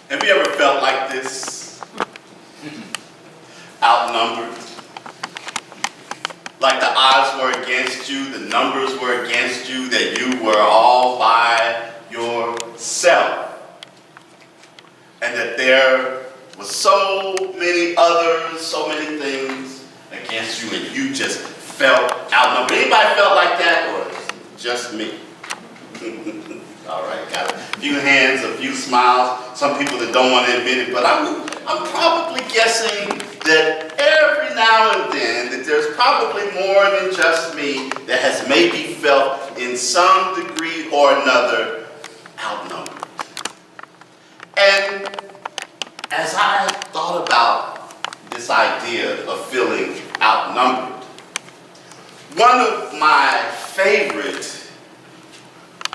Have you ever felt like this? Outnumbered? Like the odds were against you, the numbers were against you, that you were all by yourself. And that there were so many others, so many things against you, and you just felt outnumbered. Anybody felt like that, or just me? All right, got a few hands, a few smiles, some people that don't want to admit it, but I'm probably guessing that every now and then that there's probably more than just me that has maybe felt in some degree or another outnumbered. And as I thought about this idea of feeling outnumbered, one of my favorite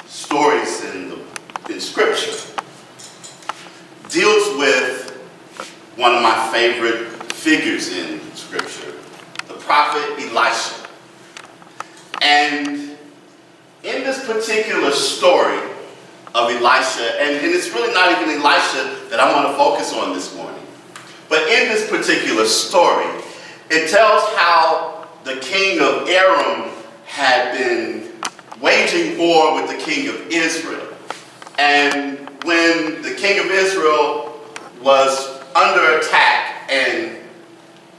stories in Scripture deals with one of my favorite figures in Scripture, the prophet Elisha. And in this particular story of Elisha, and it's really not even Elisha that I want to focus on this morning, but in this particular story, it tells how the king of Aram had been waging war with the king of Israel. And when the king of Israel was under attack and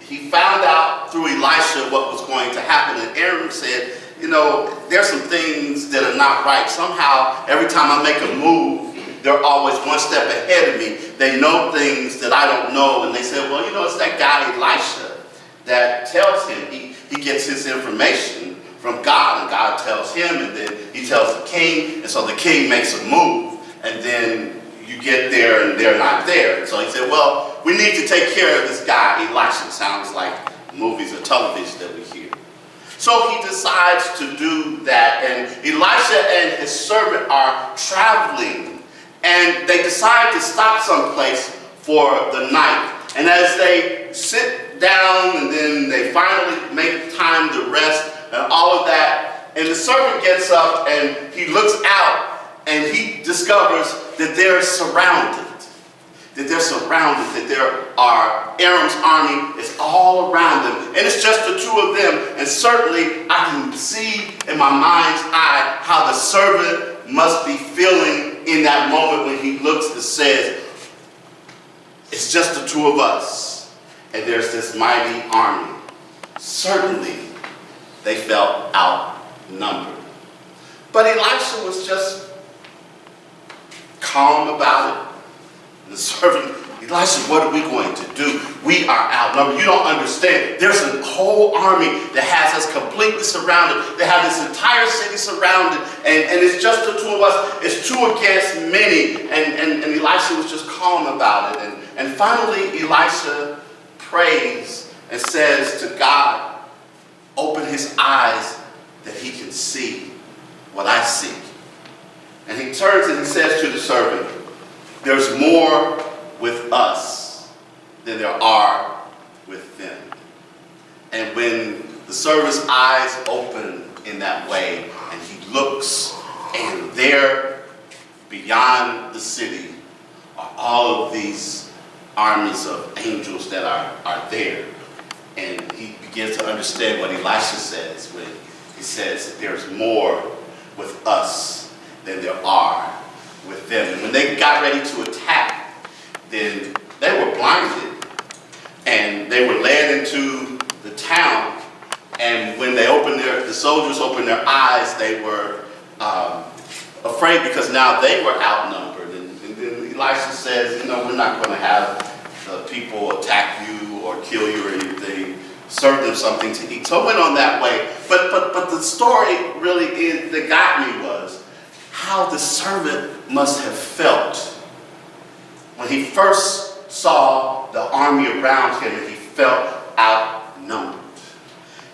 he found out through Elisha what was going to happen, and Aram said, you know, there's some things that are not right. Somehow, every time I make a move, they're always one step ahead of me. They know things that I don't know, and they said, well, you know, it's that guy Elisha that tells him. He gets his information from God, and God tells him, and then he tells the king, and so the king makes a move, and then you get there and they're not there. And so he said, well, we need to take care of this guy, Elisha. Sounds like movies or television that we hear. So he decides to do that, and Elisha and his servant are traveling, and they decide to stop someplace for the night. And as they sit down, and then they finally make time to rest, and all of that, and the servant gets up and he looks out and he discovers that they're surrounded. That there are Aram's army is all around them, and it's just the two of them. And certainly I can see in my mind's eye how the servant must be feeling in that moment when he looks and says, it's just the two of us, and there's this mighty army. Certainly they felt outnumbered. But Elisha was just calm about it. The servant, Elisha, what are we going to do? We are outnumbered. You don't understand. There's a whole army that has us completely surrounded. They have this entire city surrounded, and it's just the two of us. It's two against many. And Elisha was just calm about it. And finally, Elisha prays and says to God, open his eyes that he can see what I see. And he turns and he says to the servant, there's more with us than there are with them. And when the servant's eyes open in that way, and he looks, and there, beyond the city, are all of these armies of angels that are there. And he begins to understand what Elisha says when he says that there's more with us than there are with them. And when they got ready to attack, then they were blinded and they were led into the town. And when the soldiers opened their eyes, they were afraid because now they were outnumbered. And then Elisha says, you know, we're not going to have the people attack you or kill you or anything. Serve them something to eat. So it went on that way. But the story really that got me was how the servant must have felt when he first saw the army around him and he felt outnumbered.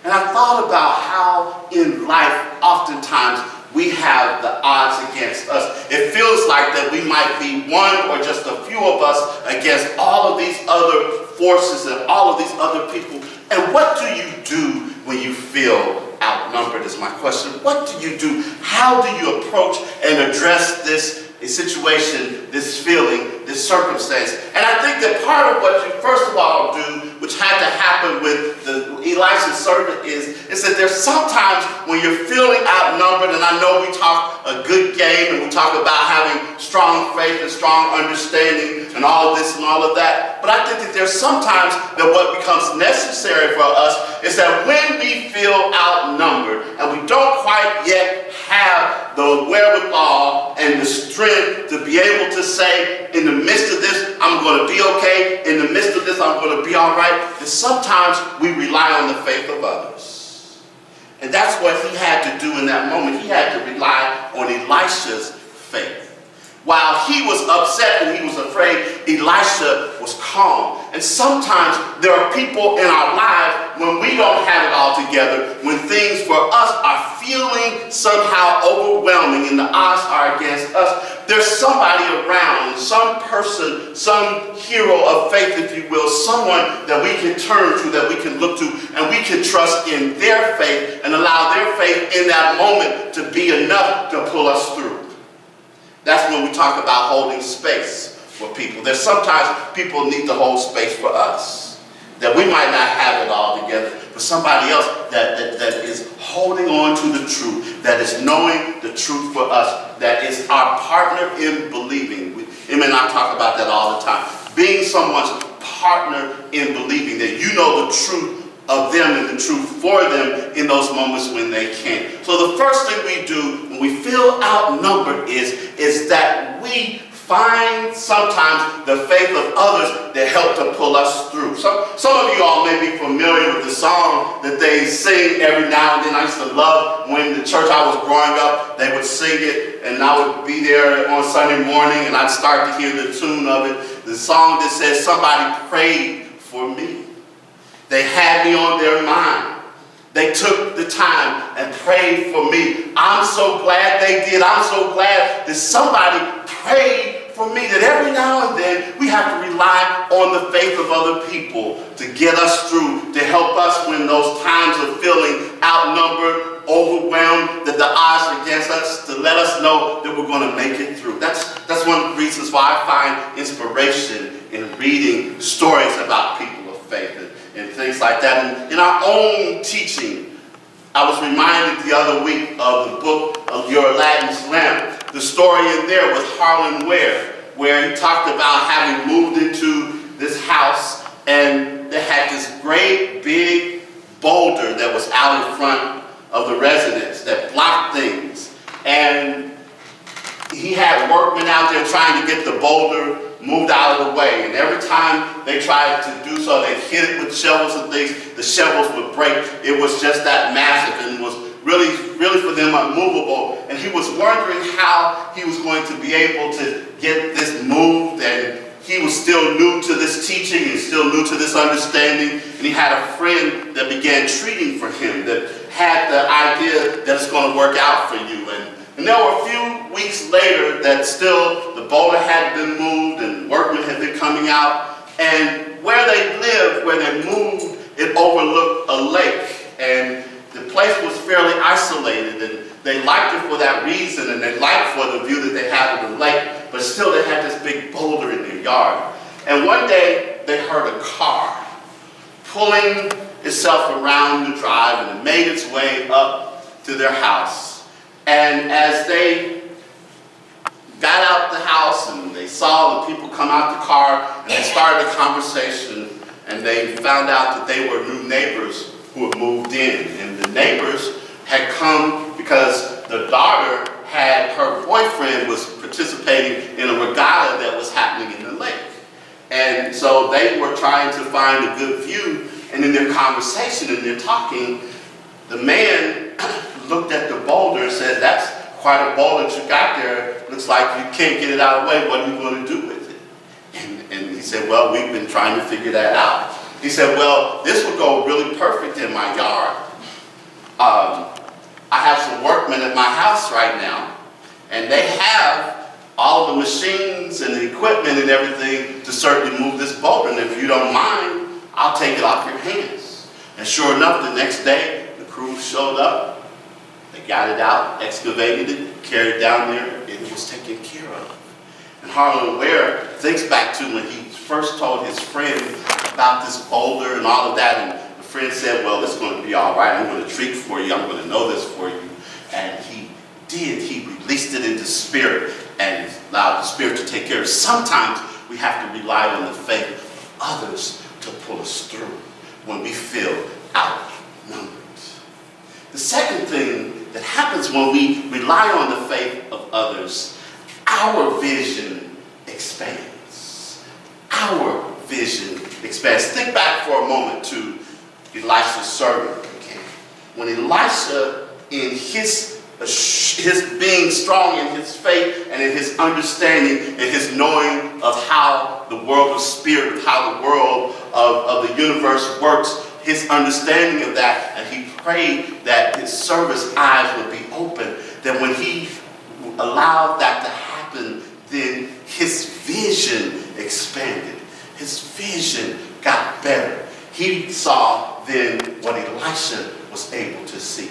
And I thought about how in life oftentimes we have the odds against us. It feels like that we might be one or just a few of us against all of these other forces and all of these other people. And what do you do when you feel outnumbered is my question. What do you do? How do you approach and address this situation, this feeling this circumstance. And I think that part of what you first of all do, which had to happen with Elisha's servant, is that there's sometimes when you're feeling outnumbered, and I know we talk a good game and we talk about having strong faith and strong understanding and all of this and all of that, but I think that there's sometimes that what becomes necessary for us is that when we feel outnumbered and we don't quite yet have the wherewithal and the strength to be able to say, in the midst of this, I'm going to be okay. In the midst of this, I'm going to be all right. That sometimes we rely on the faith of others. And that's what he had to do in that moment. He had to rely on Elisha's faith. While he was upset and he was afraid, Elisha was calm. And sometimes there are people in our lives when we don't have it all together, when things for us are feeling somehow overwhelming and the odds are against us. There's somebody around, some person, some hero of faith, if you will, someone that we can turn to, that we can look to, and we can trust in their faith and allow their faith in that moment to be enough to pull us through. That's when we talk about holding space for people. There's sometimes people need to hold space for us. That we might not have it all together, but somebody else that is holding on to the truth, that is knowing the truth for us, that is our partner in believing. Him and I talk about that all the time. Being someone's partner in believing, that you know the truth of them and the truth for them in those moments when they can't. So the first thing we do when we feel outnumbered is that we find sometimes the faith of others that help to pull us through. Some of you all may be familiar with the song that they sing every now and then. I used to love when the church I was growing up, they would sing it, and I would be there on Sunday morning and I'd start to hear the tune of it. The song that says, "Somebody prayed for me. They had me on their mind. They took the time and prayed for me. I'm so glad they did. I'm so glad that somebody prayed for me." That every now and then we have to rely on the faith of other people to get us through, to help us when those times of feeling outnumbered, overwhelmed, that the odds are against us, to let us know that we're going to make it through. That's one of the reasons why I find inspiration in reading stories about people of faith and things like that. And in our own teaching, I was reminded the other week of the book of Your Aladdin's Lamp, the story in there with Harlan Ware, where he talked about having moved into this house and they had this great big boulder that was out in front of the residence that blocked things. And he had workmen out there trying to get the boulder moved out of the way. And every time they tried to do so, they hit it with shovels and things. The shovels would break. It was just that massive and was really for them unmovable. And he was wondering how he was going to be able to get this moved. And he was still new to this teaching and still new to this understanding. And he had a friend that began treating for him, that had the idea that it's going to work out for you. And there were a few weeks later that still the boulder had been moved and workmen had been coming out. And where they lived, where they moved, it overlooked a lake. And the place was fairly isolated. And they liked it for that reason. And they liked for the view that they had of the lake. But still they had this big boulder in their yard. And one day they heard a car pulling itself around the drive, and it made its way up to their house. And as they got out the house and they saw the people come out the car, and they started a conversation, and they found out that they were new neighbors who had moved in. And the neighbors had come because the daughter her boyfriend was participating in a regatta that was happening in the lake. And so they were trying to find a good view, and in their conversation and their talking, the man looked at the boulder and said, "That's quite a boulder that you got there. Looks like you can't get it out of the way. What are you going to do with it?" And he said, "Well, we've been trying to figure that out." He said, "Well, this would go really perfect in my yard. I have some workmen at my house right now, and they have all the machines and the equipment and everything to certainly move this boulder. And if you don't mind, I'll take it off your hands." And sure enough, the next day, the crew showed up. They got it out, excavated it, carried it down there, and it was taken care of. And Harlan Ware thinks back to when he first told his friend about this boulder and all of that, and the friend said, well, it's going to be all right. I'm going to treat for you. I'm going to know this for you. And he did. He released it into spirit and allowed the spirit to take care of it. Sometimes we have to rely on the faith of others to pull us through when we feel outnumbered. The second thing that happens when we rely on the faith of others, our vision expands. Our vision expands. Think back for a moment to Elisha's servant. When Elisha, in his being strong in his faith and in his understanding and his knowing of how the world of spirit, how the world of the universe works, his understanding of that, and he prayed that his servant's eyes would be open, that when he allowed that to happen, then his vision expanded. His vision got better. He saw then what Elisha was able to see.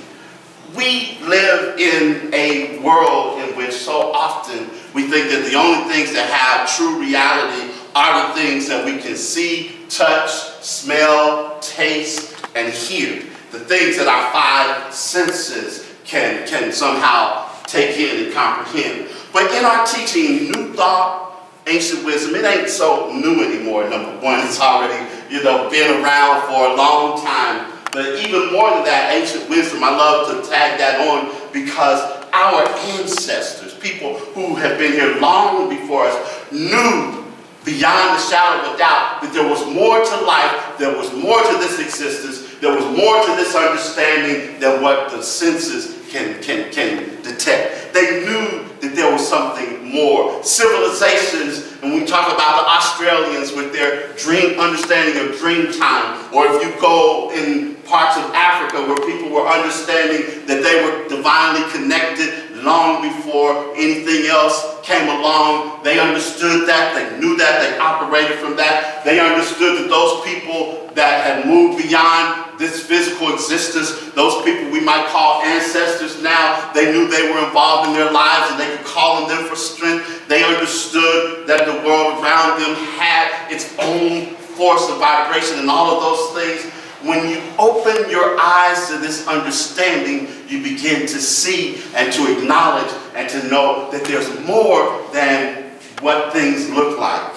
We live in a world in which so often we think that the only things that have true reality are the things that we can see, touch, smell, taste, and hear. The things that our five senses can somehow take in and comprehend. But in our teaching, New Thought, Ancient Wisdom, it ain't so new anymore, number one. It's already, been around for a long time. But even more than that, ancient wisdom, I love to tag that on because our ancestors, people who have been here long before us, knew beyond the shadow of a doubt that there was more to life, there was more to this existence, there was more to this understanding than what the senses can detect. They knew that there was something more. Civilizations, and we talk about the Australians with their understanding of dream time, or if you go in parts of Africa where people were understanding that they were divinely connected long before anything else came along. They understood that, they knew that, they operated from that. They understood that those people that had moved beyond this physical existence, those people we might call ancestors now, they knew they were involved in their lives and they could call on them for strength. They understood that the world around them had its own force of vibration and all of those things. When you open your eyes to this understanding, you begin to see and to acknowledge and to know that there's more than what things look like.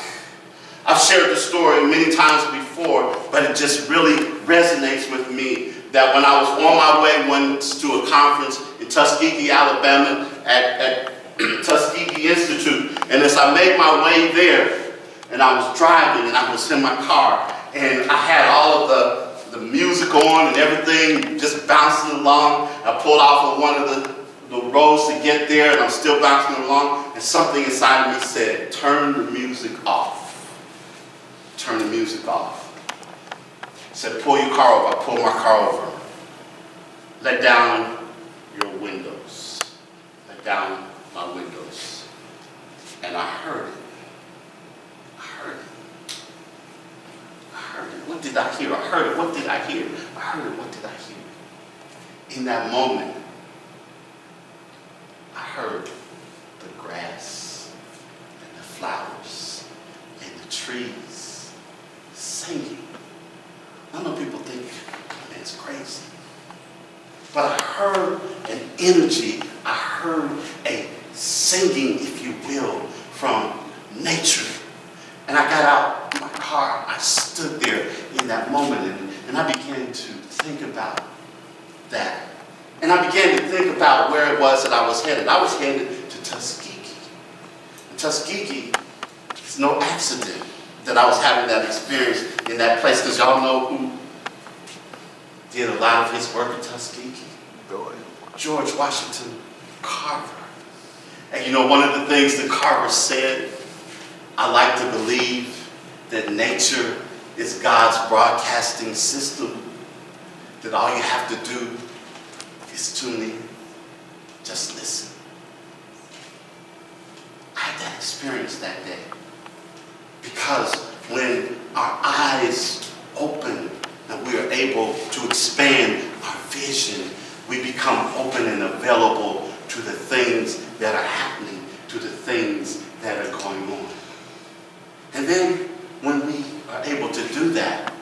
I've shared the story many times before, but it just really resonates with me that when I was on my way once to a conference in Tuskegee, Alabama at Tuskegee Institute, and as I made my way there, and I was driving and I was in my car, and I had all of the music on and everything just bouncing along. I pulled off on one of the roads to get there, and I'm still bouncing along, and something inside of me said, turn the music off. Turn the music off. It said, pull your car over. I pulled my car over. Let down your windows. Let down my windows. And I heard it. I heard it. What did I hear? I heard it. What did I hear? I heard it. What did I hear? In that moment, I heard the grass and the flowers and the trees singing. I know people think, man, it's crazy. But I heard an energy. I heard a singing, if you will, from nature. And I got out my car. I stood there in that moment, and I began to think about that. And I began to think about where it was that I was headed. I was headed to Tuskegee. And Tuskegee, it's no accident that I was having that experience in that place, because y'all know who did a lot of his work at Tuskegee? George Washington Carver. And one of the things that Carver said, I like to believe that nature is God's broadcasting system, that all you have to do is tune in, just listen. I had that experience that day, because when our eyes open and we are able to expand our vision, we become open and available to the things that are happening, to the things that are going on. And then when we are able to do that,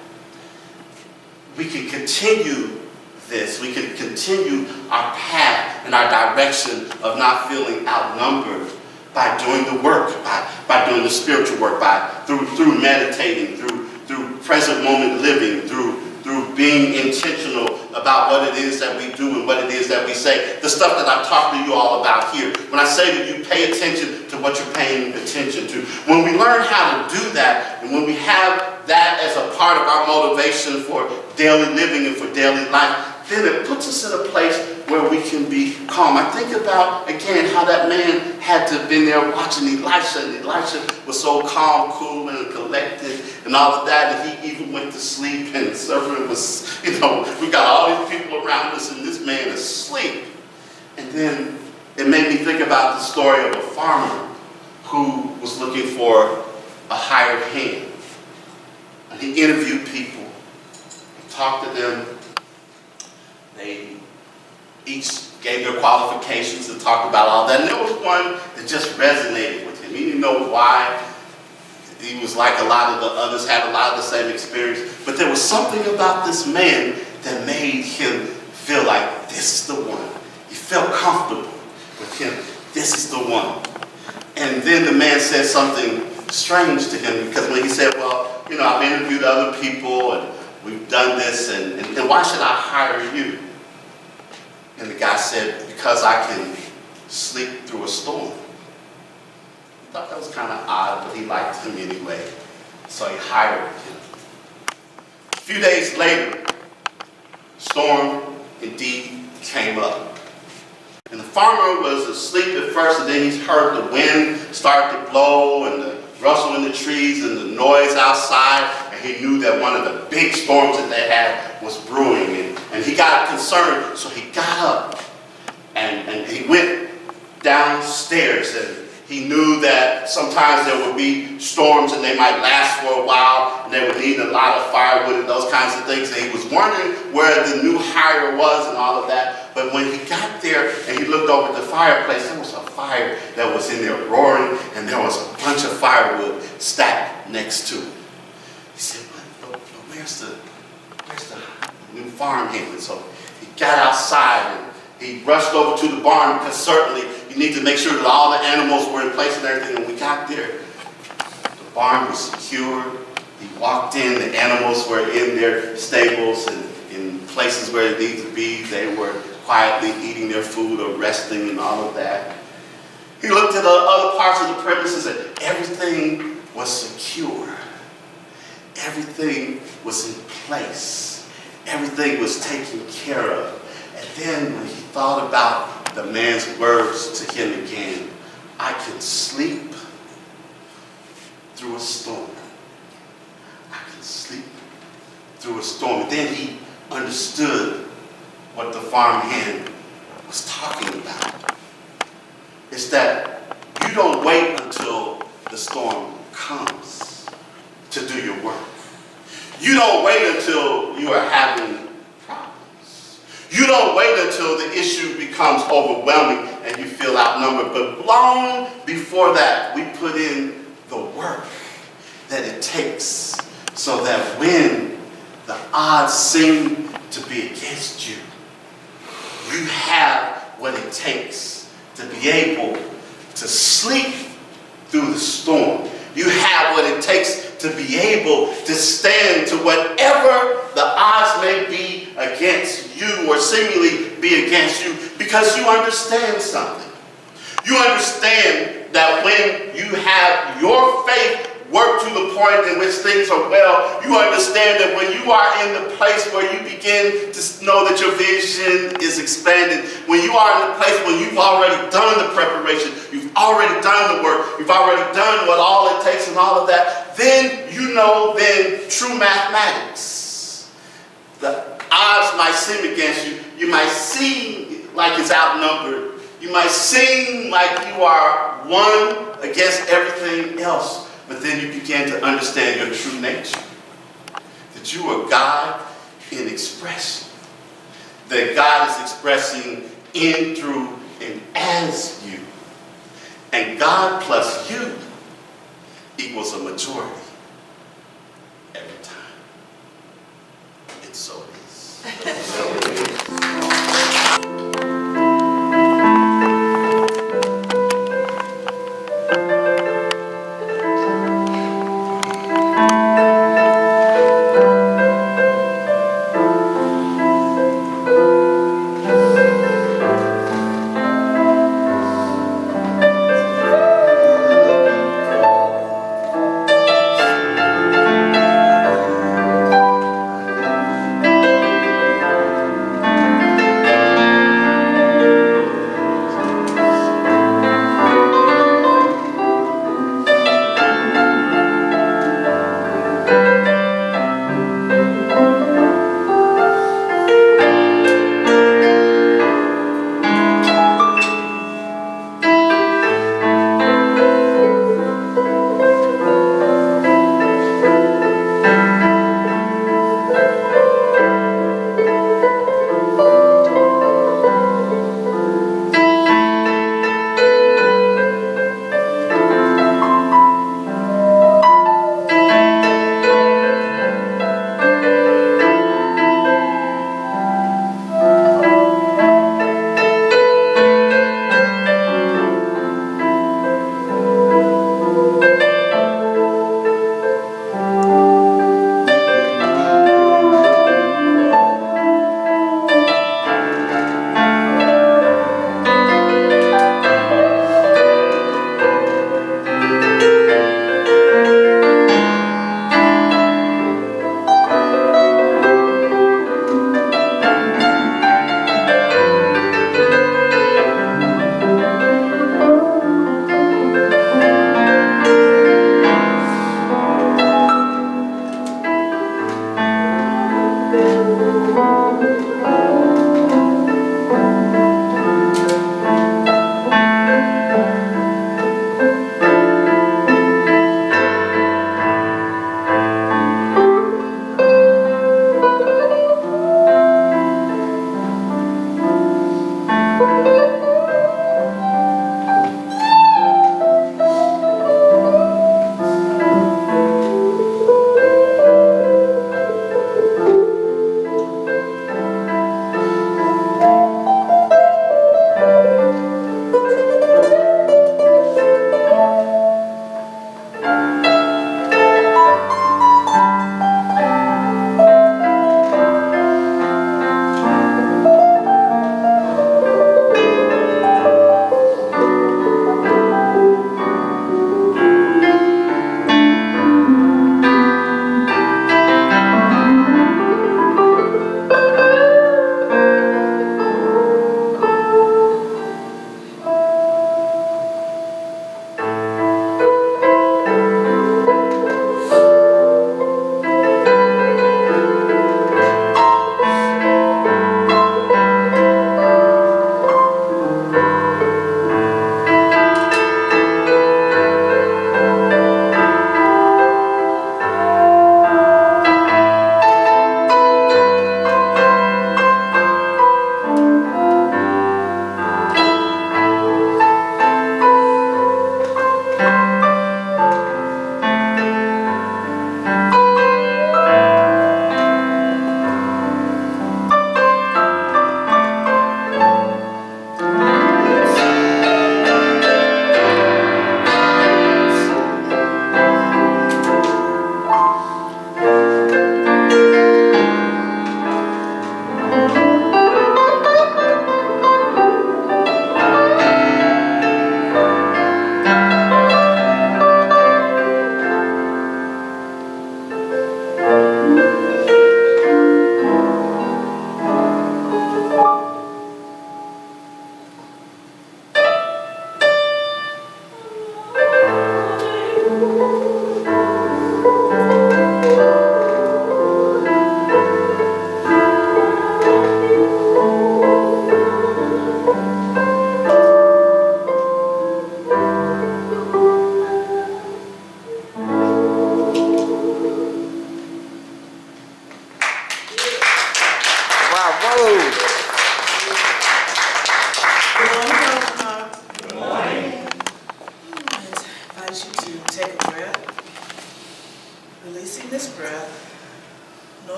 we can continue this. We can continue our path and our direction of not feeling outnumbered by doing the work, by doing the spiritual work, through meditating, through present moment living, through being intentional about what it is that we do and what it is that we say. The stuff that I've talked to you all about here. When I say that you pay attention to what you're paying attention to. When we learn how to do that, and when we have that as a part of our motivation for daily living and for daily life, then it puts us in a place where we can be calm. I think about, again, how that man had to have been there watching Elisha, and Elisha was so calm, cool, and collected, and all of that, and he even went to sleep, and the servant was, we got all these people around us, and this man is asleep. And then it made me think about the story of a farmer who was looking for a hired hand. And he interviewed people, he talked to them. They each gave their qualifications and talked about all that. And there was one that just resonated with him. He didn't know why. He was like a lot of the others, had a lot of the same experience. But there was something about this man that made him feel like this is the one. He felt comfortable with him. This is the one. And then the man said something strange to him, because when he said, well, I've interviewed other people and we've done this, and why should I hire you? And the guy said, because I can sleep through a storm. I thought that was kind of odd, but he liked him anyway, so he hired him. A few days later, storm indeed came up. And the farmer was asleep at first, and then he heard the wind start to blow and the rustle in the trees and the noise outside, and he knew that one of the big storms that they had was brewing, and he got concerned, so he got up and he went downstairs, and he knew that sometimes there would be storms and they might last for a while, and they would need a lot of firewood and those kinds of things, and he was wondering where the new hire was and all of that. But when he got there and he looked over at the fireplace, there was a fire that was in there roaring, and there was a bunch of firewood stacked next to it. He said, but where's the new farmhand? And so he got outside and he rushed over to the barn, because certainly you need to make sure that all the animals were in place and everything. When we got there, the barn was secure. He walked in, the animals were in their stables and in places where they needed to be. They were quietly eating their food or resting and all of that. He looked at the other parts of the premises, and everything was secure. Everything was in place. Everything was taken care of. And then when he thought about the man's words to him again, I can sleep through a storm. I can sleep through a storm. And then he understood what the farmhand was talking about. It's that you don't wait until the storm comes to do your work. You don't wait until you are having problems. You don't wait until the issue becomes overwhelming and you feel outnumbered. But long before that, we put in the work that it takes so that when the odds seem to be against you, you have what it takes to be able to sleep through the storm. You have what it takes to be able to stand to whatever the odds may be against you or seemingly be against you, because you understand something. You understand that when you have your faith work to the point in which things are well, you understand that when you are in the place where you begin to know that your vision is expanded, when you are in the place when you've already done the preparation, you've already done the work, you've already done what all it takes and all of that, then you know then true mathematics. The odds might seem against you. You might seem like it's outnumbered. You might seem like you are one against everything else. But then you begin to understand your true nature. That you are God in expression. That God is expressing in, through, and as you. And And God plus you equals a majority every time. It so is.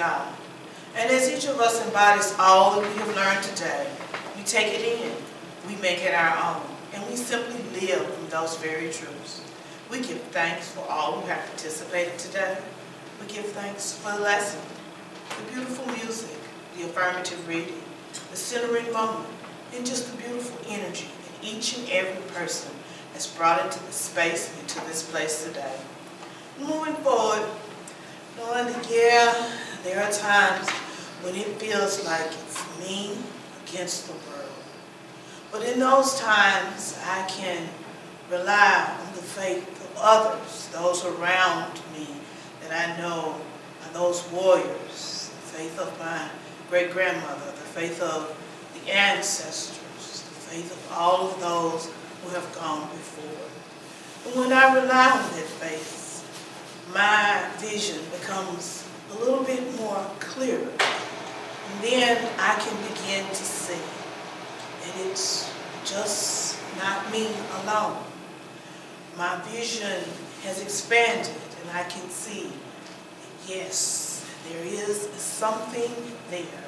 God. And as each of us embodies all that we have learned today, we take it in, we make it our own, and we simply live from those very truths. We give thanks for all who have participated today. We give thanks for the lesson, the beautiful music, the affirmative reading, the centering moment, and just the beautiful energy that each and every person has brought into this space and into this place today. Moving forward, knowing that, yeah, there are times when it feels like it's me against the world. But in those times, I can rely on the faith of others, those around me that I know are those warriors, the faith of my great-grandmother, the faith of the ancestors, the faith of all of those who have gone before. And when I rely on that faith, my vision becomes a little bit more clear. And then I can begin to see that it's just not me alone. My vision has expanded, and I can see that, yes, there is something there,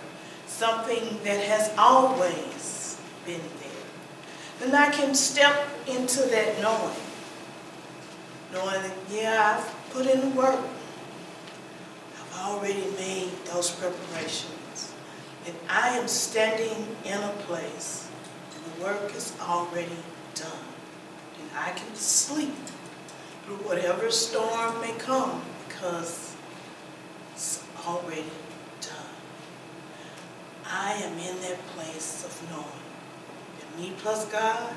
something that has always been there. And I can step into that knowing that, yeah, I've put in the work. I've already made those preparations. And I am standing in a place and the work is already done. And I can sleep through whatever storm may come because it's already done. I am in that place of knowing that me plus God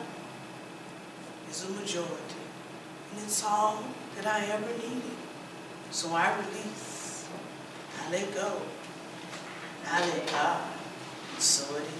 is a majority. And it's all that I ever needed. So I release, I let go, I let God, and so it is.